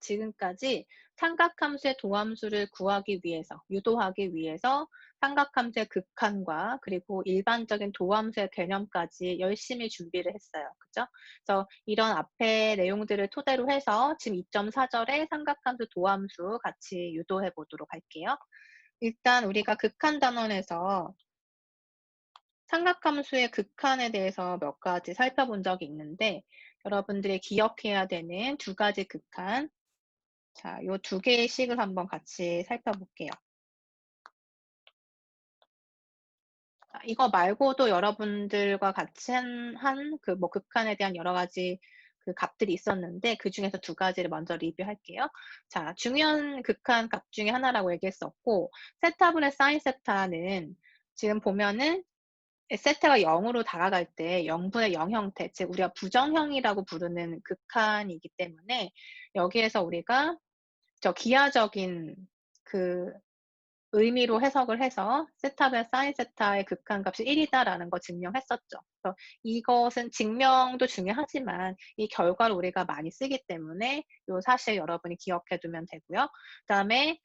지금까지 삼각함수의 도함수를 구하기 위해서, 유도하기 위해서 삼각함수의 극한과 그리고 일반적인 도함수의 개념까지 열심히 준비를 했어요. 그죠? 그래서 이런 앞에 내용들을 토대로 해서 지금 2.4절에 삼각함수 도함수 같이 유도해 보도록 할게요. 일단 우리가 극한 단원에서 삼각함수의 극한에 대해서 몇 가지 살펴본 적이 있는데 여러분들이 기억해야 되는 두 가지 극한, 자, 요 두 개의 식을 한번 같이 살펴볼게요. 이거 말고도 여러분들과 같이 한 그 뭐 극한에 대한 여러 가지 그 값들이 있었는데 그중에서 두 가지를 먼저 리뷰할게요. 자, 중요한 극한 값 중에 하나라고 얘기했었고 세타분의 사인 세타는 지금 보면은 세타가 0으로 다가갈 때 0분의 0 형태, 즉 우리가 부정형이라고 부르는 극한이기 때문에 여기에서 우리가 저 기하적인 그 의미로 해석을 해서 세타변 사인 세타의 극한값이 1이다라는 거 증명했었죠. 그래서 이것은 증명도 중요하지만 이 결과를 우리가 많이 쓰기 때문에 이 사실 여러분이 기억해 두면 되고요. 그다음에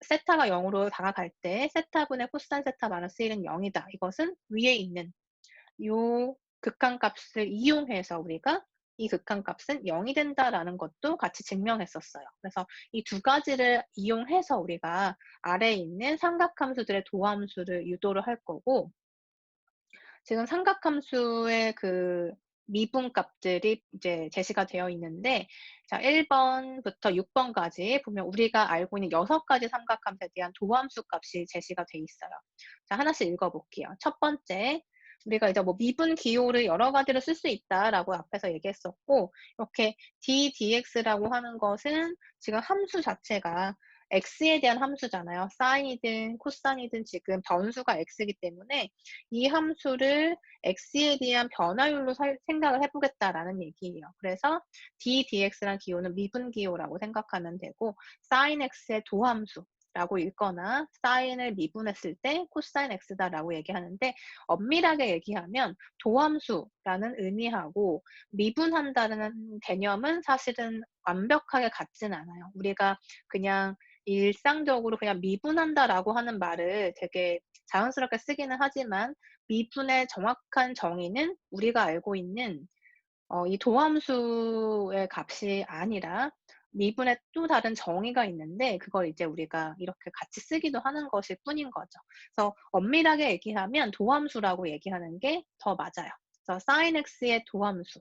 세타가 0으로 다가갈 때 세타분의 코사인 세타 마이너스 1은 0이다. 이것은 위에 있는 요 극한값을 이용해서 우리가 이 극한값은 0이 된다라는 것도 같이 증명했었어요. 그래서 이 두 가지를 이용해서 우리가 아래에 있는 삼각함수들의 도함수를 유도를 할 거고 지금 삼각함수의 그 미분값들이 이제 제시가 되어 있는데 자 1번부터 6번까지 보면 우리가 알고 있는 6가지 삼각함수에 대한 도함수 값이 제시가 돼 있어요. 자 하나씩 읽어볼게요. 첫 번째 우리가 이제 뭐 미분 기호를 여러 가지로 쓸 수 있다라고 앞에서 얘기했었고 이렇게 d dx라고 하는 것은 지금 함수 자체가 x에 대한 함수잖아요. 사인이든 코사인이든 지금 변수가 x이기 때문에 이 함수를 x에 대한 변화율로 생각을 해보겠다라는 얘기예요. 그래서 d dx란 기호는 미분 기호라고 생각하면 되고 sin x의 도함수 라고 읽거나 사인을 미분했을 때 코사인 x다라고 얘기하는데 엄밀하게 얘기하면 도함수라는 의미하고 미분한다는 개념은 사실은 완벽하게 같진 않아요. 우리가 그냥 일상적으로 그냥 미분한다라고 하는 말을 되게 자연스럽게 쓰기는 하지만 미분의 정확한 정의는 우리가 알고 있는 이 도함수의 값이 아니라 미분의 또 다른 정의가 있는데 그걸 이제 우리가 이렇게 같이 쓰기도 하는 것일 뿐인 거죠. 그래서 엄밀하게 얘기하면 도함수라고 얘기하는 게 더 맞아요. 그래서 sin x의 도함수.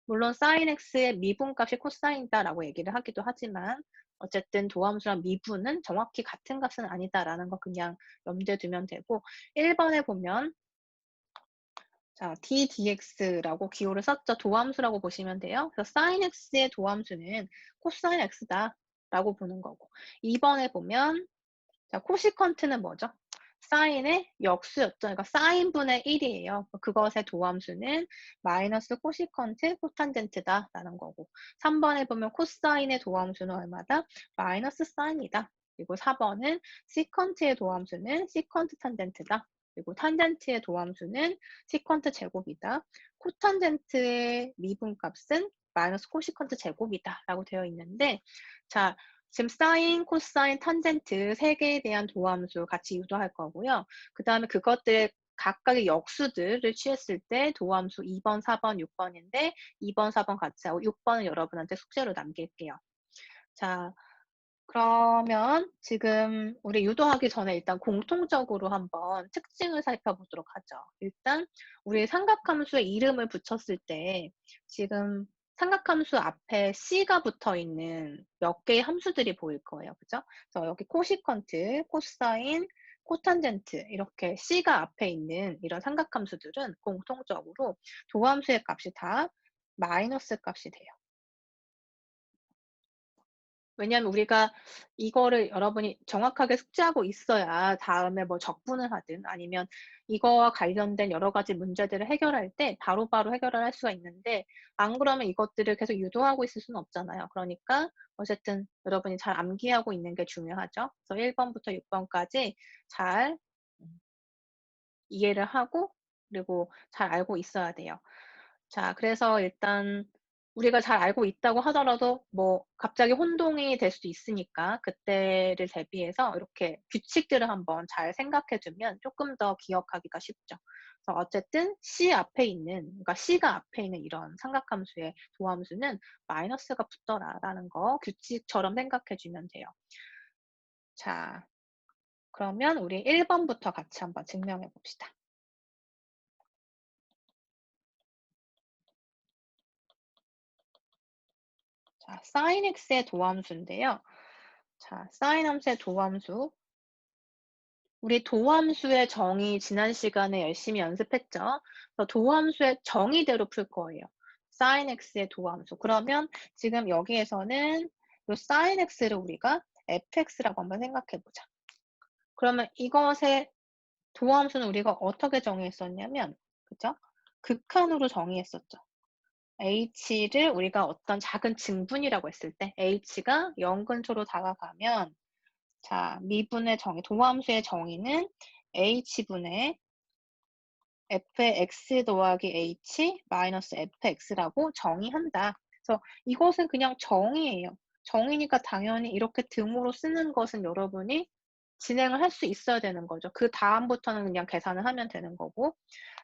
물론 sin x의 미분값이 코사인이다라고 얘기를 하기도 하지만 어쨌든 도함수랑 미분은 정확히 같은 값은 아니다라는 거 그냥 염두에 두면 되고 1번에 보면 자, d dx라고 기호를 썼죠. 도함수라고 보시면 돼요. 그래서 sin x의 도함수는 코사인 x다라고 보는 거고 2번에 보면 자, 코시컨트는 뭐죠? 사인의 역수였죠. 그러니까 사인분의 1이에요. 그것의 도함수는 마이너스 코시컨트 코탄젠트다라는 거고 3번에 보면 코사인의 도함수는 얼마다? 마이너스 사인이다. 그리고 4번은 시컨트의 도함수는 시컨트 탄젠트다. 그리고 탄젠트의 도함수는 시컨트 제곱이다. 코탄젠트의 미분값은 마이너스 코시컨트 제곱이다 라고 되어 있는데 자 지금 사인, 코사인, 탄젠트 세 개에 대한 도함수 같이 유도할 거고요. 그 다음에 그것들 각각의 역수들을 취했을 때 도함수 2번, 4번, 6번인데 2번, 4번 같이 하고 6번은 여러분한테 숙제로 남길게요. 자, 그러면 지금 우리 유도하기 전에 일단 공통적으로 한번 특징을 살펴보도록 하죠. 일단 우리 삼각함수의 이름을 붙였을 때 지금 삼각함수 앞에 C가 붙어 있는 몇 개의 함수들이 보일 거예요. 그죠? 그래서 여기 코시컨트, 코사인, 코탄젠트 이렇게 C가 앞에 있는 이런 삼각함수들은 공통적으로 도함수의 값이 다 마이너스 값이 돼요. 왜냐하면 우리가 이거를 여러분이 정확하게 숙지하고 있어야 다음에 뭐 적분을 하든 아니면 이거와 관련된 여러 가지 문제들을 해결할 때 바로바로 해결을 할 수가 있는데 안 그러면 이것들을 계속 유도하고 있을 수는 없잖아요. 그러니까 어쨌든 여러분이 잘 암기하고 있는 게 중요하죠. 그래서 1번부터 6번까지 잘 이해를 하고 그리고 잘 알고 있어야 돼요. 자, 그래서 일단 우리가 잘 알고 있다고 하더라도 뭐 갑자기 혼동이 될 수도 있으니까 그때를 대비해서 이렇게 규칙들을 한번 잘 생각해 두면 쪼끔 더 기억하기가 쉽죠. 그래서 어쨌든 C 앞에 있는, 그러니까 C가 앞에 있는 이런 삼각함수의 도함수는 마이너스가 붙더라라는 거 규칙처럼 생각해 주면 돼요. 자, 그러면 우리 1 번부터 같이 한번 증명해 봅시다. 자, sin x의 도함수인데요. 자, sin 함수의 도함수. 우리 도함수의 정의 지난 시간에 열심히 연습했죠. 그래서 도함수의 정의대로 풀 거예요. sin x의 도함수. 그러면 지금 여기에서는 요 sin x를 우리가 fx라고 한번 생각해 보자. 그러면 이것의 도함수는 우리가 어떻게 정의했었냐면, 그죠? 극한으로 정의했었죠. h를 우리가 어떤 작은 증분이라고 했을 때 h가 0 근처로 다가가면, 자, 미분의 정의, 도함수의 정의는 h분의 f의 x 더하기 h 마이너스 fx라고 정의한다. 그래서 이것은 그냥 정의예요. 정의니까 당연히 이렇게 등으로 쓰는 것은 여러분이 진행을 할 수 있어야 되는 거죠. 그다음부터는 그냥 계산을 하면 되는 거고.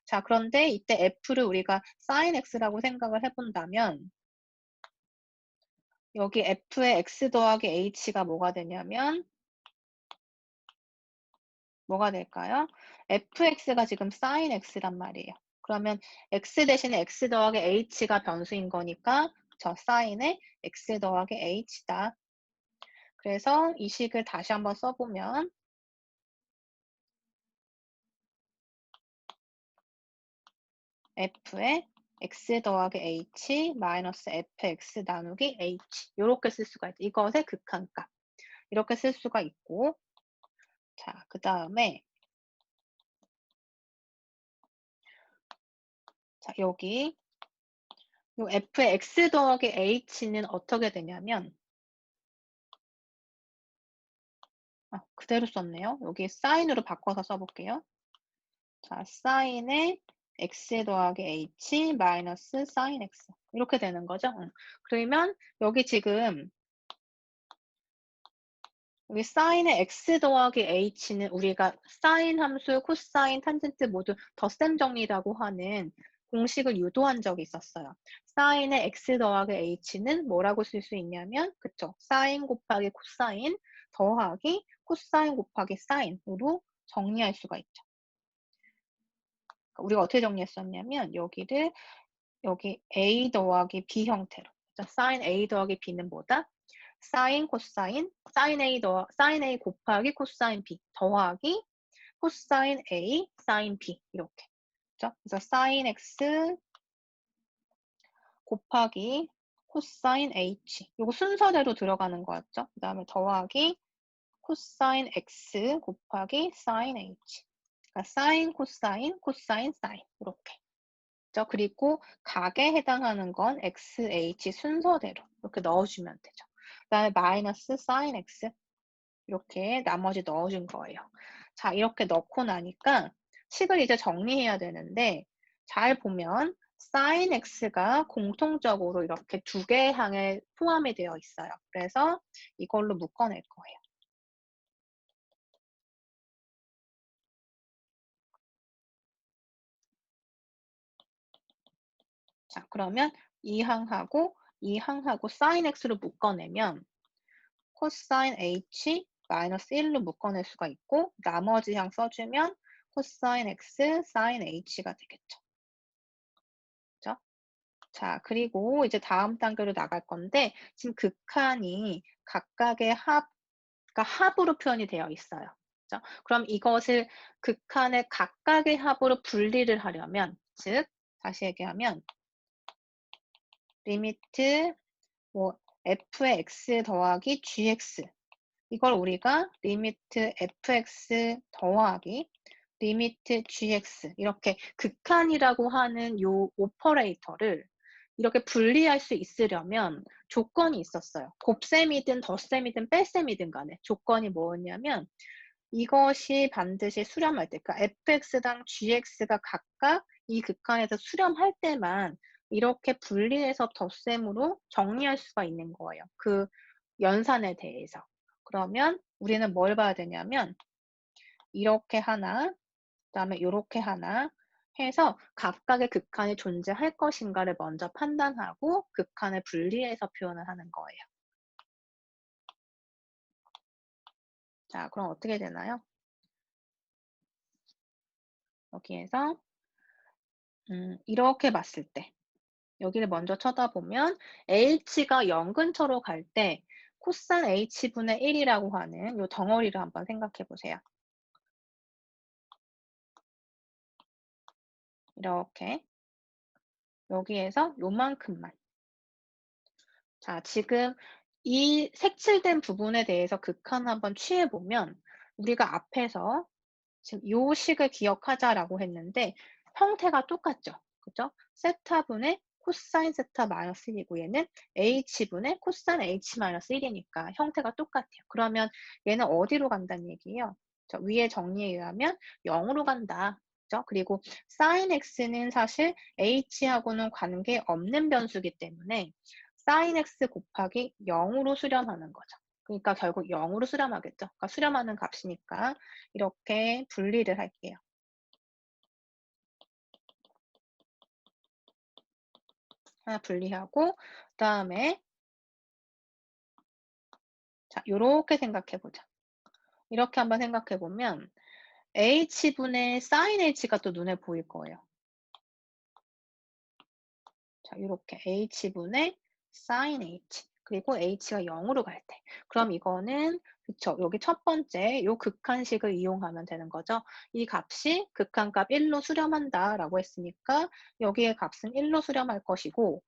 자, 그런데 이때 f를 우리가 sin x라고 생각을 해 본다면, 여기 f의 x 더하기 h가 뭐가 되냐면 뭐가 될까요? fx가 지금 sin x란 말이에요. 그러면 x 대신에 x 더하기 h가 변수인 거니까 저 sin의 x 더하기 h다. 그래서 이 식을 다시 한번 써보면 f의 x 더하기 h 마이너스 fx 나누기 h, 요렇게 쓸 수가 있죠. 이것의 극한값 이렇게 쓸 수가 있고, 자, 그 다음에 자, 여기 요 f의 x 더하기 h는 어떻게 되냐면, 그대로 썼네요. 여기 sine으로 바꿔서 써볼게요. 자, sin의 x 더하기 h 마이너스 sin x, 이렇게 되는 거죠. 그러면 여기 지금 여기 sin의 x 더하기 h는 우리가 sin 함수, 코사인, 탄젠트 모두 덧셈 정리라고 하는 공식을 유도한 적이 있었어요. sin의 x 더하기 h는 뭐라고 쓸 수 있냐면, 그쵸? sin 곱하기 코사인 더하기 코사인 곱하기 sin으로 정리할 수가 있죠. 우리가 어떻게 정리했었냐면, 여기를 여기 a 더하기 b 형태로. sin a 더하기 b는 뭐다? sin 코사인 sin a 곱하기 코사인 b 더하기 코사인 a sin b, 이렇게. 그죠? 그래서 sin x 곱하기 코사인 h, 이거 순서대로 들어가는 거였죠. 그 다음에 더하기 코사인 x 곱하기 sin h. 그러니까 sin 코사인 코사인 sin, 이렇게. 그리고 각에 해당하는 건 x, h 순서대로 이렇게 넣어주면 되죠. 그 다음에 마이너스 sin x, 이렇게 나머지 넣어준 거예요. 자, 이렇게 넣고 나니까 식을 이제 정리해야 되는데, 잘 보면 sin x가 공통적으로 이렇게 두 개의 항에 포함이 되어 있어요. 그래서 이걸로 묶어낼 거예요. 자, 그러면 이 항하고 이 항하고 sin x로 묶어내면 코사인 h 마이너스 1로 묶어낼 수가 있고, 나머지 항 써주면 코사인 x 사인 h가 되겠죠. 그죠? 자, 그리고 이제 다음 단계로 나갈 건데, 지금 극한이 각각의 그러니까 합으로 표현이 되어 있어요. 그죠? 그럼 이것을 극한의 각각의 합으로 분리를 하려면, 즉 다시 얘기하면 리미트 뭐 f의 x 더하기 gx, 이걸 우리가 리미트 fx 더하기 리미트 gx, 이렇게 극한이라고 하는 요 오퍼레이터를 이렇게 분리할 수 있으려면 조건이 있었어요. 곱셈이든 덧셈이든 뺄셈이든 간에 조건이 뭐였냐면, 이것이 반드시 수렴할 때, 그러니까 fx당 gx가 각각 이 극한에서 수렴할 때만 이렇게 분리해서 덧셈으로 정리할 수가 있는 거예요, 그 연산에 대해서. 그러면 우리는 뭘 봐야 되냐면 이렇게 하나, 그다음에 요렇게 하나 해서 각각의 극한이 존재할 것인가를 먼저 판단하고 극한을 분리해서 표현을 하는 거예요. 자, 그럼 어떻게 되나요? 여기에서 이렇게 봤을 때 여기를 먼저 쳐다보면 h가 0 근처로 갈 때 코사인 h분의 1이라고 하는 요 덩어리를 한번 생각해 보세요. 이렇게 여기에서 요만큼만. 자, 지금 이 색칠된 부분에 대해서 극한을 한번 취해 보면 우리가 앞에서 지금 요 식을 기억하자라고 했는데 형태가 똑같죠. 그죠? 세타분의 코사인 세타 마이너스 1이고 얘는 h분의 코사인 h 마이너스 1이니까 형태가 똑같아요. 그러면 얘는 어디로 간다는 얘기예요? 저 위에 정리에 의하면 0으로 간다. 그죠? 그리고 sin x는 사실 h하고는 관계없는 변수기 때문에 sin x 곱하기 0으로 수렴하는 거죠. 그러니까 결국 0으로 수렴하겠죠. 그러니까 수렴하는 값이니까 이렇게 분리를 할게요. 하나 분리하고 그다음에 자, 요렇게 생각해 보자. 이렇게 한번 생각해 보면 h분의 sin h가 또 눈에 보일 거예요. 자, 요렇게 h분의 sin h 그리고 h가 0으로 갈 때. 그럼 이거는 그쵸. 여기 첫 번째 요 극한식을 이용하면 되는 거죠. 이 값이 극한값 1로 수렴한다라고 했으니까 여기의 값은 1로 수렴할 것이고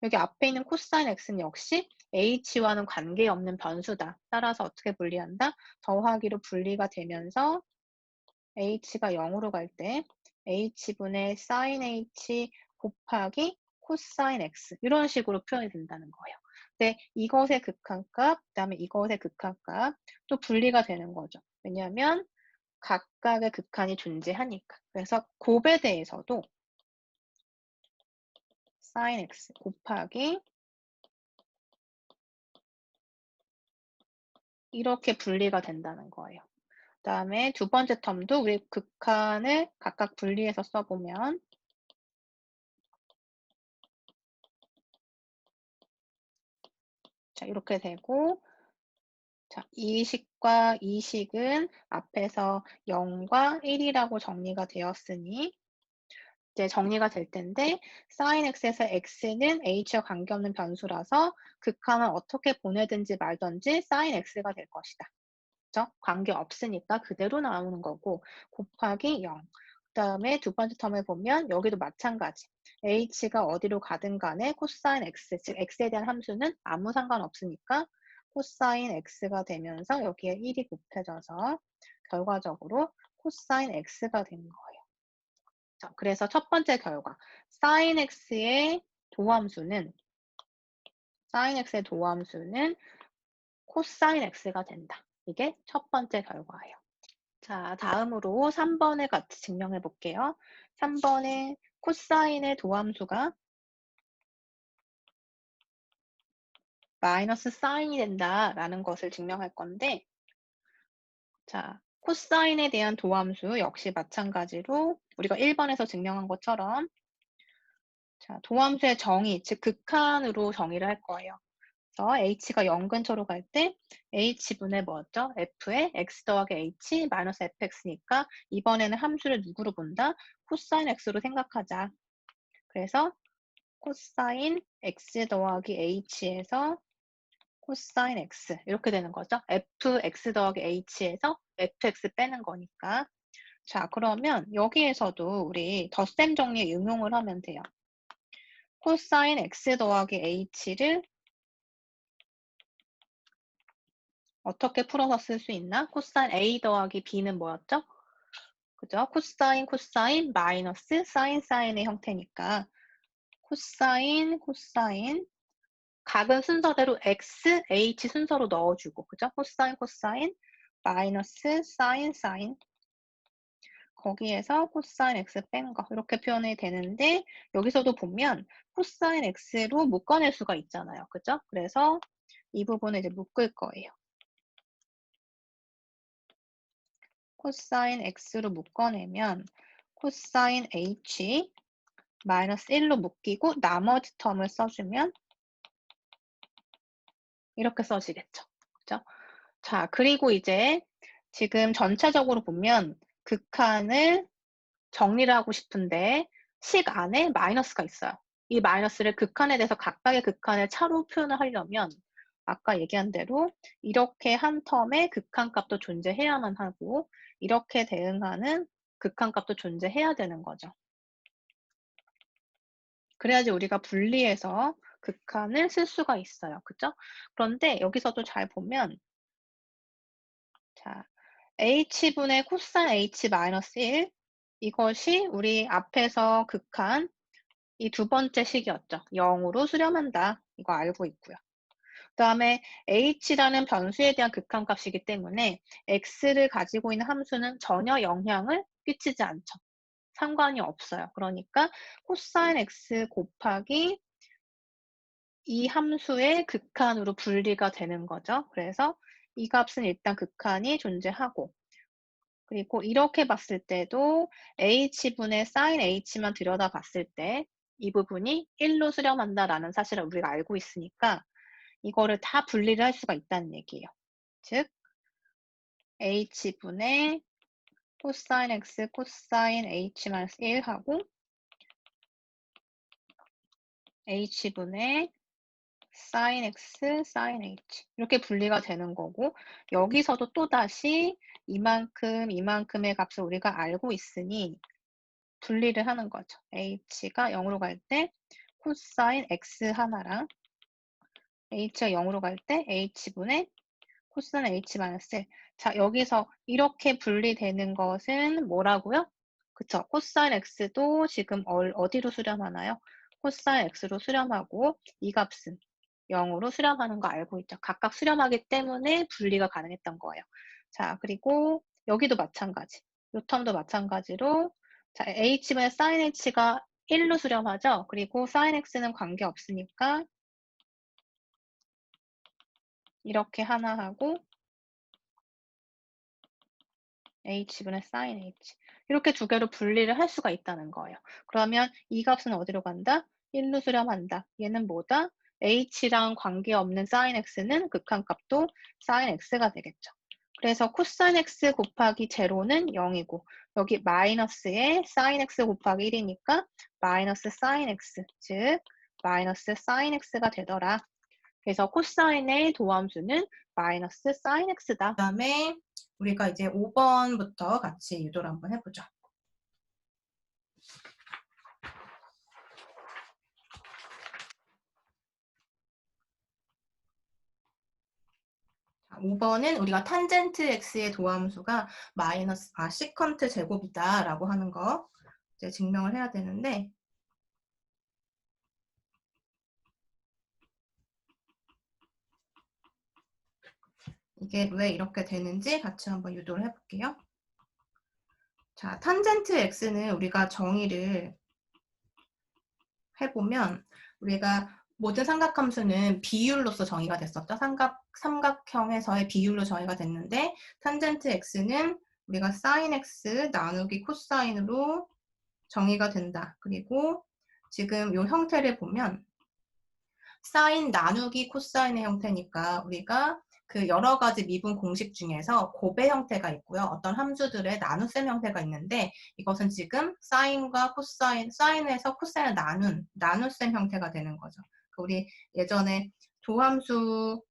여기 앞에 있는 코사인 x는 역시 h와는 관계없는 변수다. 따라서 어떻게 분리한다? 더하기로 분리가 되면서 h가 0으로 갈 때 h분의 sin h 곱하기 코사인 x 이런 식으로 표현이 된다는 거예요. 근데 이것의 극한값, 그다음에 이것의 극한값 또 분리가 되는 거죠. 왜냐하면 각각의 극한이 존재하니까. 그래서 곱에 대해서도 sin x 곱하기 이렇게 분리가 된다는 거예요. 그다음에 두 번째 텀도 우리 극한을 각각 분리해서 써보면 자, 이렇게 되고 자, 이 식과 이 식은 앞에서 0과 1이라고 정리가 되었으니 이제 정리가 될 텐데 sin x에서 x는 h와 관계없는 변수라서 극한을 어떻게 보내든지 말든지 sin x가 될 것이다. 그죠? 관계 없으니까 그대로 나오는 거고 곱하기 0. 그다음에 두 번째 텀을 보면 여기도 마찬가지. h가 어디로 가든 간에 코사인 x, 즉 x에 대한 함수는 아무 상관없으니까 코사인 x가 되면서 여기에 1이 곱해져서 결과적으로 코사인 x가 된 거예요. 자, 그래서 첫 번째 결과 sin x의 도함수는 코사인 x가 된다. 이게 첫 번째 결과예요. 자, 다음으로 3번을 같이 증명해 볼게요. 3번에 코사인의 도함수가 마이너스 사인이 된다라는 것을 증명할 건데 자, 코사인에 대한 도함수 역시 마찬가지로 우리가 1번에서 증명한 것처럼 자, 도함수의 정의, 즉 극한으로 정의를 할 거예요. 그래서 h가 0 근처로 갈 때 h분의 뭐였죠? f의 x 더하기 h 마이너스 fx니까 이번에는 함수를 누구로 본다? 코사인 x로 생각하자. 그래서 코사인 x 더하기 h에서 코사인 x 이렇게 되는 거죠. fx 더하기 h에서 fx 빼는 거니까. 자, 그러면 여기에서도 우리 덧셈 정리에 응용을 하면 돼요. 코사인 x 더하기 h를 어떻게 풀어서 쓸 수 있나? 코사인 a 더하기 b는 뭐였죠? 그죠? 코사인 마이너스 사인의 형태니까 코사인 각은 순서대로 x, h 순서로 넣어주고 그죠? 코사인 마이너스 사인 거기에서 코사인 x 뺀 거 이렇게 표현이 되는데 여기서도 보면 코사인 x로 묶어낼 수가 있잖아요. 그죠? 그래서 이 부분을 이제 묶을 거예요. 코사인 x로 묶어내면 코사인 h 마이너스 1로 묶이고 나머지 텀을 써주면 이렇게 써지겠죠. 그죠? 자, 그리고 이제 지금 전체적으로 보면 극한을 정리를 하고 싶은데 식 안에 마이너스가 있어요. 이 마이너스를 극한에 대해서 각각의 극한을 차로 표현을 하려면 아까 얘기한 대로 이렇게 한 텀에 극한값도 존재해야만 하고 이렇게 대응하는 극한값도 존재해야 되는 거죠. 그래야지 우리가 분리해서 극한을 쓸 수가 있어요. 그죠? 그런데 여기서도 잘 보면 자, h분의 코사인 h 마이너스 1 이것이 우리 앞에서 극한 이 두 번째 식이었죠. 0으로 수렴한다. 이거 알고 있고요. 그다음에 h라는 변수에 대한 극한값이기 때문에 x를 가지고 있는 함수는 전혀 영향을 끼치지 않죠. 상관이 없어요. 그러니까 코사인 x 곱하기 이 함수의 극한으로 분리가 되는 거죠. 그래서 이 값은 일단 극한이 존재하고 그리고 이렇게 봤을 때도 h분의 sin h만 들여다봤을 때 이 부분이 1로 수렴한다라는 사실을 우리가 알고 있으니까 이거를 다 분리를 할 수가 있다는 얘기예요. 즉 h분의 코사인 x 코사인 h-1 하고 h분의 sin x sin h 이렇게 분리가 되는 거고 여기서도 또다시 이만큼의 값을 우리가 알고 있으니 분리를 하는 거죠. h가 0으로 갈 때 코사인 x 하나랑 h가 0으로 갈 때 h분의 코사인 h-1. 자, 여기서 이렇게 분리되는 것은 뭐라고요? 그쵸. 코사인 x도 지금 어디로 수렴하나요? 코사인 x로 수렴하고 이 값은 0으로 수렴하는 거 알고 있죠. 각각 수렴하기 때문에 분리가 가능했던 거예요. 자, 그리고 여기도 마찬가지. 요 텀도 마찬가지로 자, h분의 sin h가 1로 수렴하죠. 그리고 sin x는 관계없으니까 이렇게 하나 하고 h분의 sin h 이렇게 두 개로 분리를 할 수가 있다는 거예요. 그러면 이 값은 어디로 간다? 1로 수렴한다. 얘는 뭐다? h랑 관계없는 sin x는 극한값도 sin x가 되겠죠. 그래서 코사인 x 곱하기 제로는 0이고 여기 마이너스에 sin x 곱하기 1이니까 마이너스 sin x 즉 마이너스 sin x가 되더라. 그래서 코사인의 도함수는 마이너스 sin x다. 그다음에 우리가 이제 5번부터 같이 유도를 한번 해보죠. 자, 5번은 우리가 탄젠트 x의 도함수가 시컨트 제곱이다 라고 하는 거 이제 증명을 해야 되는데 이게 왜 이렇게 되는지 같이 한번 유도를 해볼게요. 자, 탄젠트 x는 우리가 정의를 해보면 우리가 모든 삼각함수는 비율로서 정의가 됐었죠. 삼각형에서의 비율로 정의가 됐는데 탄젠트 x는 우리가 sin x 나누기 코사인으로 정의가 된다. 그리고 지금 이 형태를 보면 사인 나누기 코사인의 형태니까 우리가 그 여러 가지 미분 공식 중에서 곱의 형태가 있고요. 어떤 함수들의 나눗셈 형태가 있는데 이것은 지금 사인과 코사인, 사인에서 코사인을 나눗셈 형태가 되는 거죠. 우리 예전에 도함수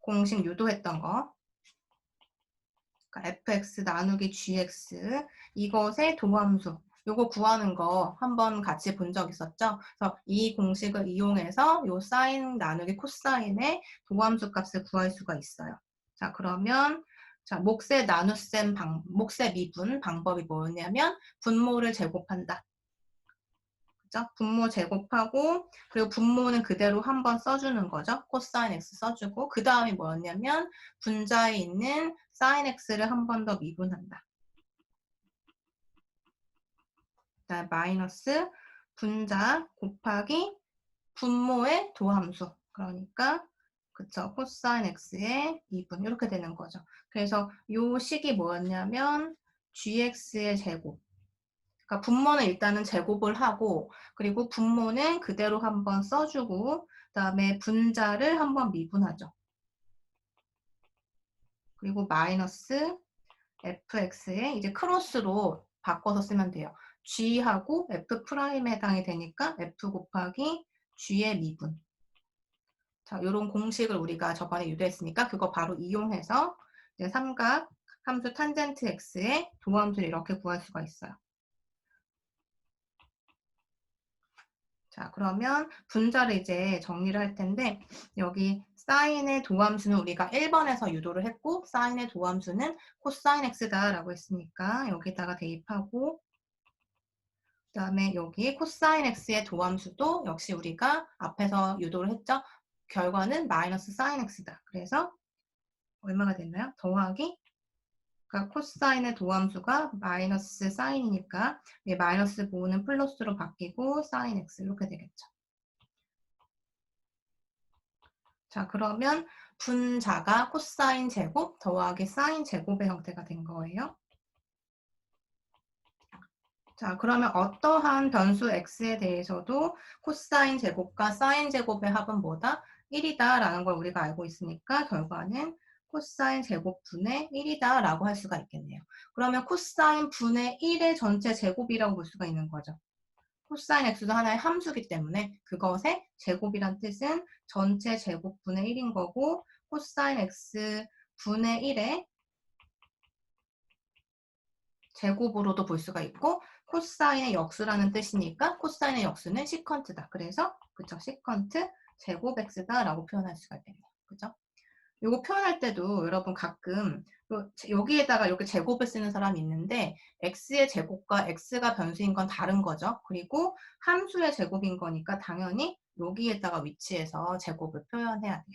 공식 유도했던 거 그러니까 fx 나누기 gx 이것의 도함수 요거 구하는 거 한번 같이 본 적 있었죠? 그래서 이 공식을 이용해서 요 사인 나누기 코사인의 도함수 값을 구할 수가 있어요. 자, 그러면 자, 몫의 미분 방법이 뭐냐면 분모를 제곱한다. 그죠? 분모 제곱하고 그리고 분모는 그대로 한번 써주는 거죠. 코사인 x 써주고 그 다음이 뭐였냐면 분자에 있는 사인 x를 한 번 더 미분한다. 그다음에 마이너스 분자 곱하기 분모의 도함수. 그러니까 그쵸. 코사인 x의 2분 이렇게 되는 거죠. 그래서 요 식이 뭐였냐면 gx의 제곱. 그러니까 분모는 일단은 제곱을 하고 그리고 분모는 그대로 한번 써주고 그다음에 분자를 한번 미분하죠. 그리고 마이너스 fx에 이제 크로스로 바꿔서 쓰면 돼요. g하고 f'에 해당이 되니까 f 곱하기 g의 미분. 자, 요런 공식을 우리가 저번에 유도했으니까 그거 바로 이용해서 이제 삼각 함수 탄젠트 x의 도함수를 이렇게 구할 수가 있어요. 자, 그러면 분자를 이제 정리를 할 텐데 여기 사인의 도함수는 우리가 1번에서 유도를 했고 사인의 도함수는 코사인 x다라고 했으니까 여기다가 대입하고 그다음에 여기 코사인 x의 도함수도 역시 우리가 앞에서 유도를 했죠. 결과는 마이너스 사인 x다. 그래서 얼마가 됐나요? 더하기 그러니까 코사인의 도함수가 마이너스 사인이니까 마이너스 부호는 플러스로 바뀌고 사인 x 이렇게 되겠죠. 자, 그러면 분자가 코사인 제곱 더하기 사인 제곱의 형태가 된 거예요. 자, 그러면 어떠한 변수 x에 대해서도 코사인 제곱과 사인 제곱의 합은 뭐다? 1이다 라는 걸 우리가 알고 있으니까 결과는 코사인 제곱분의 1이다 라고 할 수가 있겠네요. 그러면 코사인 분의 1의 전체 제곱이라고 볼 수가 있는 거죠. 코사인 x도 하나의 함수기 때문에 그것의 제곱이란 뜻은 전체 제곱분의 1인 거고 코사인 x 분의 1의 제곱으로도 볼 수가 있고 코사인의 역수라는 뜻이니까 코사인의 역수는 시컨트다. 그래서 그쵸 시컨트 제곱 x다라고 표현할 수가 있겠네요. 그죠? 이거 표현할 때도 여러분 가끔 여기에다가 이렇게 제곱을 쓰는 사람이 있는데 x의 제곱과 x가 변수인 건 다른 거죠. 그리고 함수의 제곱인 거니까 당연히 여기에다가 위치해서 제곱을 표현해야 돼요.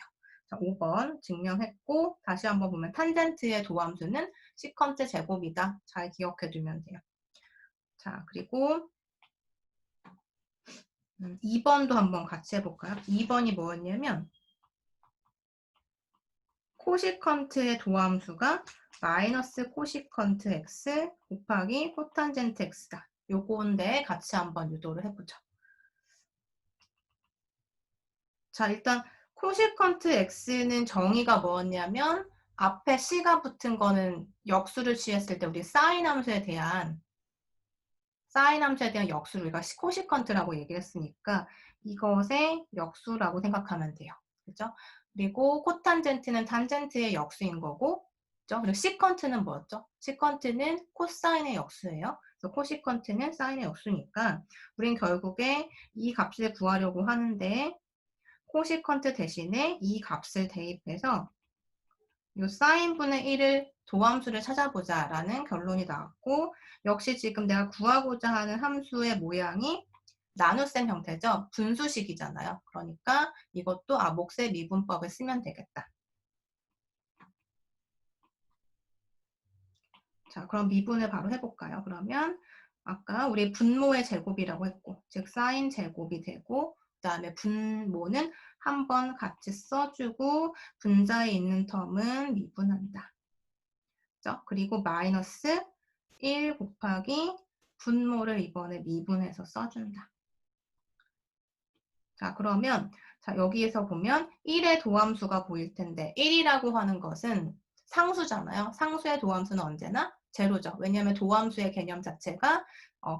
자, 5번 증명했고 다시 한번 보면 탄젠트의 도함수는 시컨트 제곱이다. 잘 기억해 두면 돼요. 자, 그리고 2번도 한번 같이 해볼까요? 2번이 뭐였냐면 코시컨트의 도함수가 마이너스 코시컨트 x 곱하기 코탄젠트 x다. 요건데 같이 한번 유도를 해보죠. 자, 일단 코시컨트 x는 정의가 뭐였냐면 앞에 c가 붙은 거는 역수를 취했을 때 우리 사인 함수에 대한 역수를 우리가 코시컨트라고 얘기했으니까 이것의 역수라고 생각하면 돼요. 그죠? 그리고 코탄젠트는 탄젠트의 역수인 거고, 그죠? 그리고 시컨트는 뭐였죠? 시컨트는 코사인의 역수예요. 그래서 코시컨트는 사인의 역수니까 우린 결국에 이 값을 구하려고 하는데 코시컨트 대신에 이 값을 대입해서 이 사인분의 1을 도함수를 찾아보자라는 결론이 나왔고 역시 지금 내가 구하고자 하는 함수의 모양이 나눗셈 형태죠. 분수식이잖아요. 그러니까 이것도 몫의 미분법을 쓰면 되겠다. 자, 그럼 미분을 바로 해볼까요? 그러면 아까 우리 분모의 제곱이라고 했고 즉 사인 제곱이 되고 그 다음에 분모는 한번 같이 써주고 분자에 있는 텀은 미분한다. 그죠? 그리고 마이너스 1 곱하기 분모를 이번에 미분해서 써준다. 자, 그러면 자, 여기에서 보면 1의 도함수가 보일 텐데 1이라고 하는 것은 상수잖아요. 상수의 도함수는 언제나 제로죠. 왜냐하면 도함수의 개념 자체가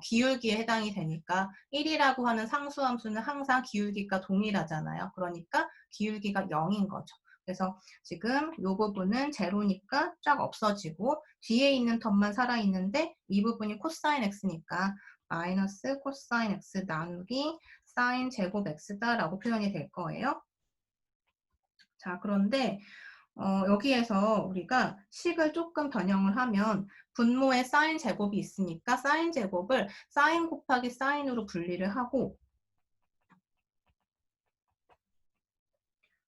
기울기에 해당이 되니까 1이라고 하는 상수함수는 항상 기울기가 동일하잖아요. 그러니까 기울기가 0인 거죠. 그래서 지금 이 부분은 제로니까 쫙 없어지고 뒤에 있는 텀만 살아있는데 이 부분이 코사인 x니까 마이너스 코사인 x 나누기 사인 제곱 x다라고 표현이 될 거예요. 자, 그런데 여기에서 우리가 식을 조금 변형을 하면 분모에 사인 제곱이 있으니까 사인 제곱을 사인 곱하기 사인으로 분리를 하고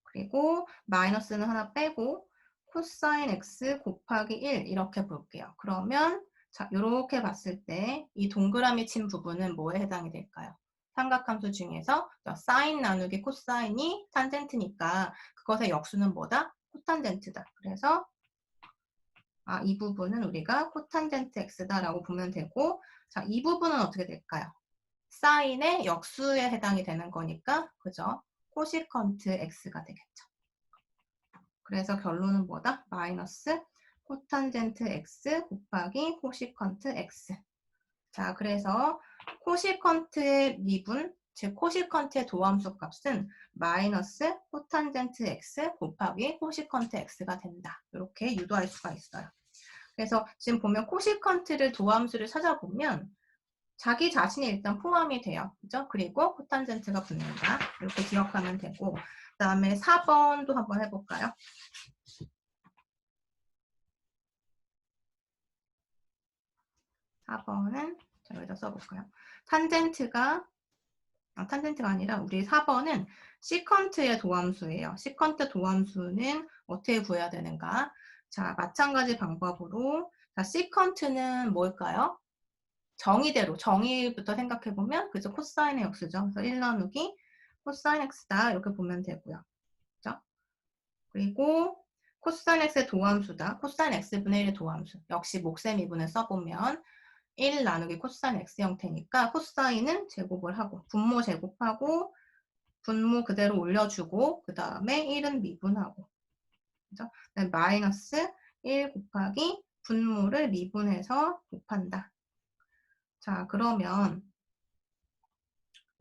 그리고 마이너스는 하나 빼고 코사인 x 곱하기 1 이렇게 볼게요. 그러면 자, 요렇게 봤을 때 이 동그라미 친 부분은 뭐에 해당이 될까요? 삼각함수 중에서 사인 나누기 코사인이 탄젠트니까 그것의 역수는 뭐다? 코탄젠트다. 그래서 이 부분은 우리가 코탄젠트 x다라고 보면 되고, 자, 이 부분은 어떻게 될까요? 사인의 역수에 해당이 되는 거니까, 그죠? 코시컨트 x가 되겠죠. 그래서 결론은 뭐다? 마이너스 코탄젠트 x 곱하기 코시컨트 x. 자, 그래서 코시컨트의 미분, 즉 코시컨트의 도함수 값은 마이너스 코탄젠트 x 곱하기 코시컨트 x가 된다. 이렇게 유도할 수가 있어요. 그래서 지금 보면 코시컨트를 도함수를 찾아보면 자기 자신이 일단 포함이 돼요. 그죠? 그리고 코탄젠트가 붙는다. 이렇게 기억하면 되고, 그 다음에 4번도 한번 해볼까요? 4번은 자, 여기다 써볼까요? 탄젠트가 아니라 우리 4번은 시컨트의 도함수예요. 시컨트 도함수는 어떻게 구해야 되는가? 자, 마찬가지 방법으로 자, 시컨트는 뭘까요? 정의부터 생각해보면 그죠? 코사인의 역수죠. 그래서 1 나누기 코사인 x다 이렇게 보면 되고요. 그죠? 그리고 코사인 x의 도함수다. 코사인 x분의 1의 도함수. 역시 목셈 미분을 써보면 1 나누기 코사인 x 형태니까 코사인은 제곱을 하고 분모 제곱하고 분모 그대로 올려주고 그 다음에 1은 미분하고 그죠? 마이너스 1 곱하기 분모를 미분해서 곱한다. 자, 그러면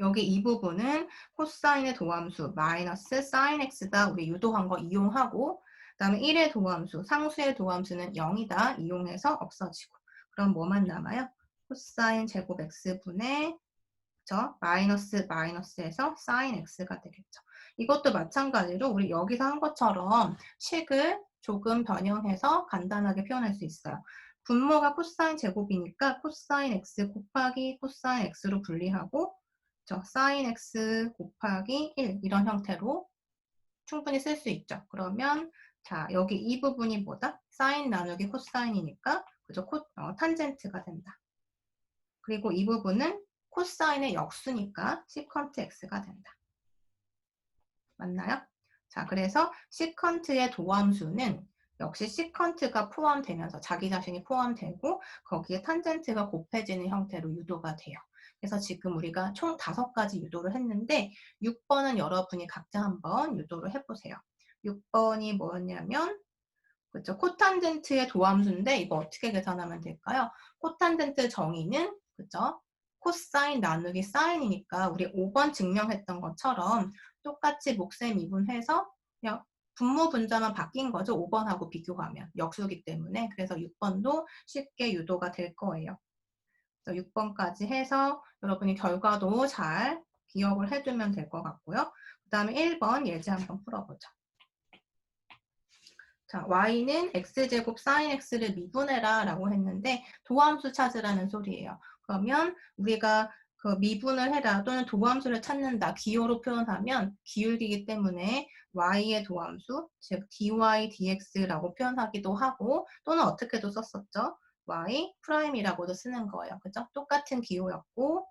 여기 이 부분은 코사인의 도함수 마이너스 사인 x다. 우리 유도한 거 이용하고 그 다음에 1의 도함수, 상수의 도함수는 0이다. 이용해서 없어지고 그럼 뭐만 남아요? 코사인 제곱 x분의 그쵸? 마이너스에서 사인 x가 되겠죠. 이것도 마찬가지로 우리 여기서 한 것처럼 식을 조금 변형해서 간단하게 표현할 수 있어요. 분모가 코사인 제곱이니까 코사인 x 곱하기 코사인 x로 분리하고 사인 x 곱하기 1 이런 형태로 충분히 쓸 수 있죠. 그러면 자 여기 이 부분이 뭐다? 사인 나누기 코사인이니까 그죠? 탄젠트가 된다. 그리고 이 부분은 코사인의 역수니까 시컨트 x가 된다. 맞나요? 자, 그래서 시컨트의 도함수는 역시 시컨트가 포함되면서 자기 자신이 포함되고 거기에 탄젠트가 곱해지는 형태로 유도가 돼요. 그래서 지금 우리가 총 5가지 유도를 했는데 6번은 여러분이 각자 한번 유도를 해보세요. 6번이 뭐였냐면 그렇죠. 코탄젠트의 도함수인데 이거 어떻게 계산하면 될까요? 코탄젠트 정의는 그렇죠? 코사인 나누기 사인이니까 우리 5번 증명했던 것처럼 똑같이 목셈 미분해서 그냥 분모 분자만 바뀐 거죠. 5번하고 비교하면 역수기 때문에 그래서 6번도 쉽게 유도가 될 거예요. 6번까지 해서 여러분이 결과도 잘 기억을 해두면 될 것 같고요. 그 다음에 1번 예제 한번 풀어보죠. 자, y는 x제곱 sin x를 미분해라 라고 했는데 도함수 찾으라는 소리예요. 그러면 우리가 그 미분을 해라 또는 도함수를 찾는다 기호로 표현하면 기울기이기 때문에 y의 도함수 즉 dy dx라고 표현하기도 하고 또는 어떻게도 썼었죠. y 프라임이라고도 쓰는 거예요. 그죠? 똑같은 기호였고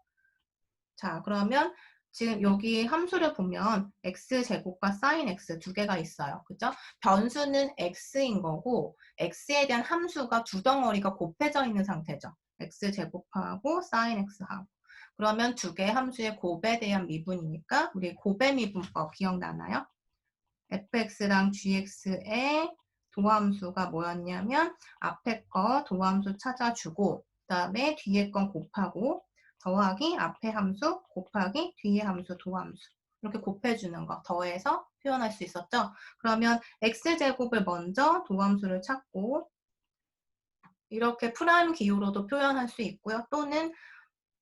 자 그러면 지금 여기 함수를 보면 x제곱과 sin x 두 개가 있어요. 그죠? 변수는 x인 거고 x에 대한 함수가 두 덩어리가 곱해져 있는 상태죠. x제곱하고 sin x하고. 그러면 두 개의 함수의 곱에 대한 미분이니까 우리 곱의 미분법 기억나나요? fx랑 gx의 도함수가 뭐였냐면 앞에 거 도함수 찾아주고 그 다음에 뒤에 건 곱하고 더하기 앞에 함수 곱하기 뒤에 함수 도함수 이렇게 곱해주는 거 더해서 표현할 수 있었죠. 그러면 x제곱을 먼저 도함수를 찾고 이렇게 프라임 기호로도 표현할 수 있고요. 또는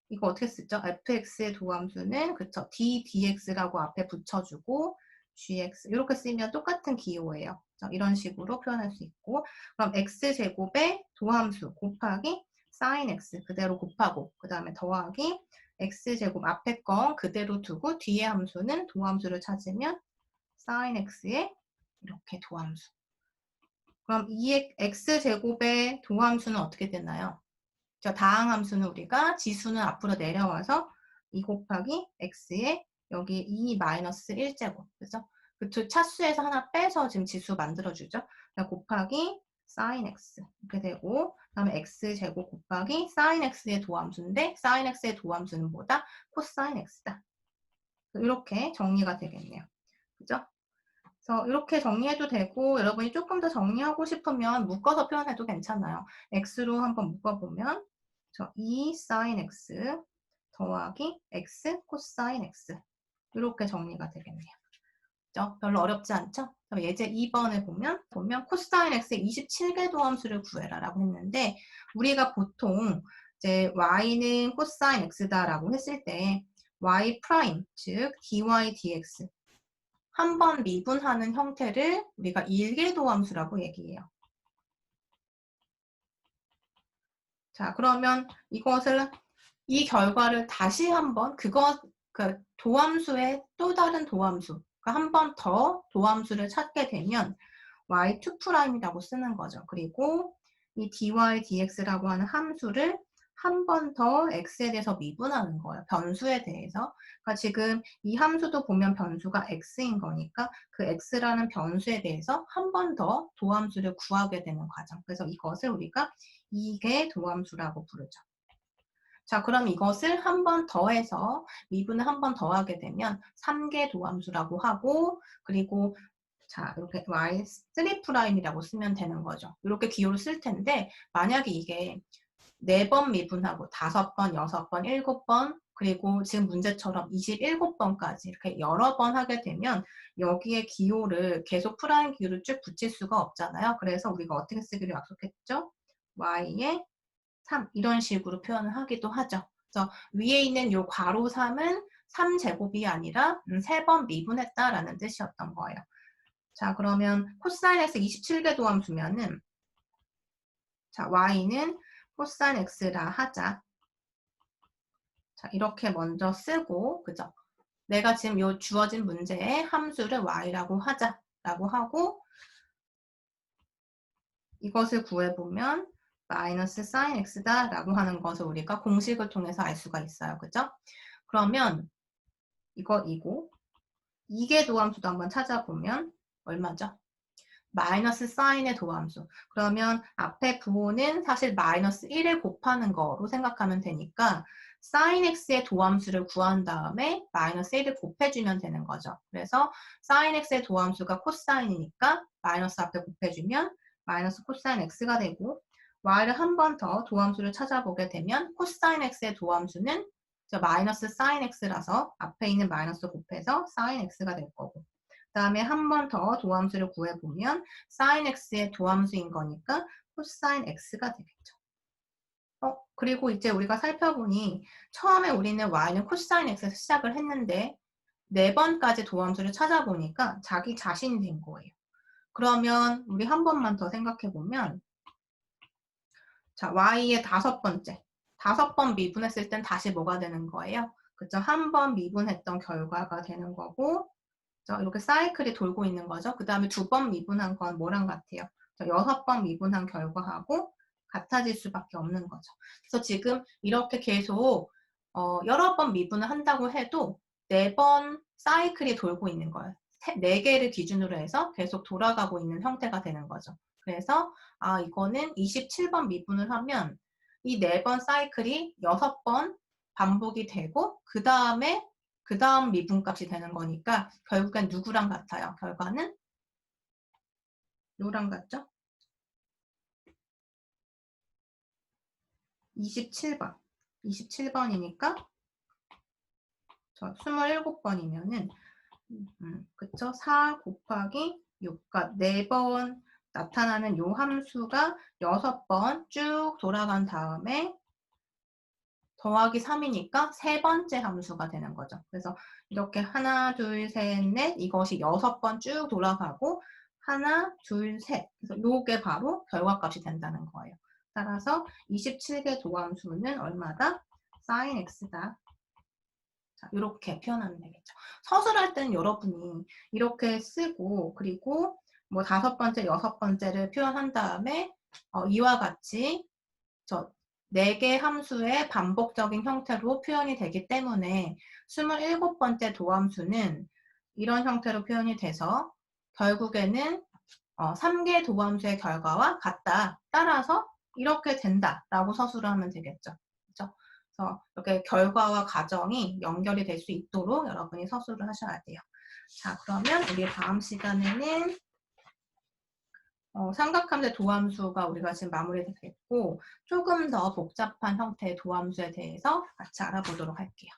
이거 어떻게 쓰죠? fx의 도함수는 그쵸 ddx라고 앞에 붙여주고 gx 이렇게 쓰면 똑같은 기호예요. 이런 식으로 표현할 수 있고 그럼 x제곱의 도함수 곱하기 sin x 그대로 곱하고 그 다음에 더하기 x제곱 앞에 건 그대로 두고 뒤에 함수는 도함수를 찾으면 sin x의 이렇게 도함수. 그럼 이 x제곱의 도함수는 어떻게 되나요? 저 다항 함수는 우리가 지수는 앞으로 내려와서 2 곱하기 x에 여기 2 마이너스 1제곱. 그죠? 그 두 차수에서 하나 빼서 지금 지수 만들어주죠. 곱하기 sin x 이렇게 되고, 그다음에 x제곱 곱하기 sin x의 도함수인데 sin x의 도함수는 뭐다? 코사인 x다. 이렇게 정리가 되겠네요. 그죠? 그래서 이렇게 정리해도 되고, 여러분이 조금 더 정리하고 싶으면 묶어서 표현해도 괜찮아요. x로 한번 묶어보면 2 sin x 더하기 x 코사인 x 이렇게 정리가 되겠네요. 그죠? 별로 어렵지 않죠? 그럼 예제 2번을 보면 코사인 x의 27개 도함수를 구해라라고 했는데, 우리가 보통 이제 y는 코사인 x다라고 했을 때 y 프라임, 즉 dy dx 한 번 미분하는 형태를 우리가 일계도함수라고 얘기해요. 자, 그러면 이 결과를 다시 한번 그 도함수의 또 다른 도함수, 한 번 더 도함수를 찾게 되면 y2'이라고 쓰는 거죠. 그리고 이 dy dx라고 하는 함수를 한 번 더 x에 대해서 미분하는 거예요. 변수에 대해서. 그러니까 지금 이 함수도 보면 변수가 x인 거니까 그 x라는 변수에 대해서 한 번 더 도함수를 구하게 되는 과정. 그래서 이것을 우리가 이계 도함수라고 부르죠. 자, 그럼 이것을 한 번 더해서 미분을 한 번 더하게 되면 3계 도함수라고 하고, 그리고 자, 이렇게 y3'이라고 쓰면 되는 거죠. 이렇게 기호를 쓸 텐데, 만약에 이게 4번 미분하고 5번, 6번, 7번, 그리고 지금 문제처럼 27번까지 이렇게 여러 번 하게 되면 여기에 기호를 계속 프라임 기호를 쭉 붙일 수가 없잖아요. 그래서 우리가 어떻게 쓰기로 약속했죠? y에 3 이런 식으로 표현을 하기도 하죠. 그래서 위에 있는 요 괄호 3은 3제곱이 아니라 3번 미분했다라는 뜻이었던 거예요. 자, 그러면 코사인 x 27개 도함수면은 자, y는 코사인 x라 하자. 자, 이렇게 먼저 쓰고, 그죠? 내가 지금 요 주어진 문제의 함수를 y라고 하자라고 하고, 이것을 구해보면 마이너스 sin x다라고 하는 것을 우리가 공식을 통해서 알 수가 있어요. 그죠? 그러면 이거 이계 도함수도 한번 찾아보면 얼마죠? 마이너스 사인의 도함수. 그러면 앞에 부호는 사실 마이너스 1을 곱하는 거로 생각하면 되니까 sin x의 도함수를 구한 다음에 마이너스 1을 곱해주면 되는 거죠. 그래서 sin x의 도함수가 코사인이니까 마이너스 앞에 곱해주면 마이너스 코사인 x가 되고, y를 한 번 더 도함수를 찾아보게 되면 코사인 x의 도함수는 마이너스 sin x라서 앞에 있는 마이너스 곱해서 sin x가 될 거고, 그 다음에 한 번 더 도함수를 구해보면 sin x의 도함수인 거니까 코사인 x가 되겠죠. 그리고 이제 우리가 살펴보니 처음에 우리는 y는 코사인 x에서 시작을 했는데 4번까지 도함수를 찾아보니까 자기 자신이 된 거예요. 그러면 우리 한 번만 더 생각해보면 자, y의 5번째 5번 미분했을 땐 다시 뭐가 되는 거예요? 그죠? 한 번 미분했던 결과가 되는 거고, 이렇게 사이클이 돌고 있는 거죠. 그 다음에 2번 미분한 건 뭐랑 같아요? 6번 미분한 결과하고 같아질 수밖에 없는 거죠. 그래서 지금 이렇게 계속 여러 번 미분을 한다고 해도 4번 사이클이 돌고 있는 거예요. 4개를 기준으로 해서 계속 돌아가고 있는 형태가 되는 거죠. 그래서 이거는 27번 미분을 하면 이 4번 사이클이 6번 반복이 되고 그 다음 미분값이 되는 거니까 결국엔 누구랑 같아요? 결과는 누구랑 같죠? 27번. 27번이니까 27번이면은 그쵸? 4 곱하기 6, 그러니까 4번 나타나는 요 함수가 6번 쭉 돌아간 다음에 더하기 3이니까 세 번째 함수가 되는 거죠. 그래서 이렇게 하나, 둘, 셋, 넷 이것이 6번 쭉 돌아가고 하나, 둘, 셋. 그래서 요게 바로 결과값이 된다는 거예요. 따라서 27개 도함수는 얼마다? sin x다. 자, 이렇게 표현하면 되겠죠. 서술할 때는 여러분이 이렇게 쓰고 그리고 뭐 5번째, 6번째를 표현한 다음에 이와 같이 4개 함수의 반복적인 형태로 표현이 되기 때문에 27번째 도함수는 이런 형태로 표현이 돼서 결국에는 3개 도함수의 결과와 같다. 따라서 이렇게 된다라고 서술을 하면 되겠죠. 그렇죠? 그래서 이렇게 결과와 과정이 연결이 될 수 있도록 여러분이 서술을 하셔야 돼요. 자, 그러면 우리 다음 시간에는 삼각함수의 도함수가 우리가 지금 마무리됐고 조금 더 복잡한 형태의 도함수에 대해서 같이 알아보도록 할게요.